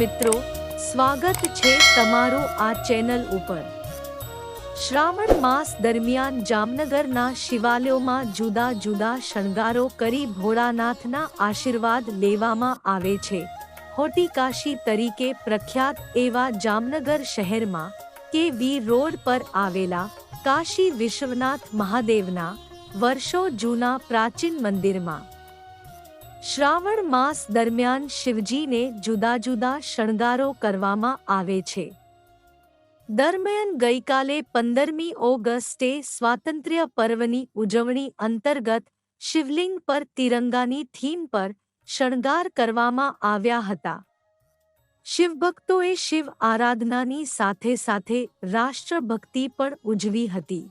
મિત્રો, સ્વાગત છે તમારું આ ચેનલ ઉપર। શ્રાવણ માસ દરમિયાન જામનગરના શિવાલયોમાં જુદા જુદા શણગારો કરી ભોળાનાથના આશીર્વાદ લેવામાં આવે છે। હોટીકાશી તરીકે પ્રખ્યાત એવા જામનગર શહેરમાં કે.વી. રોડ પર આવેલા કાશી વિશ્વનાથ મહાદેવના વર્ષો જૂના પ્રાચીન મંદિરમાં શ્રાવણ માસ દરમિયાન શિવજીને જુદા જુદા શણગારો કરવામાં આવે છે। દરમિયાન ગઈકાલે 15મી ઓગસ્ટે સ્વાતંત્ર્ય પર્વની ઉજવણી અંતર્ગત શિવલિંગ પર તિરંગાની થીમ પર શણગાર કરવામાં આવ્યા હતા। શિવભક્તોએ શિવ આરાધનાની સાથે સાથે રાષ્ટ્રભક્તિ પણ ઉજવી હતી।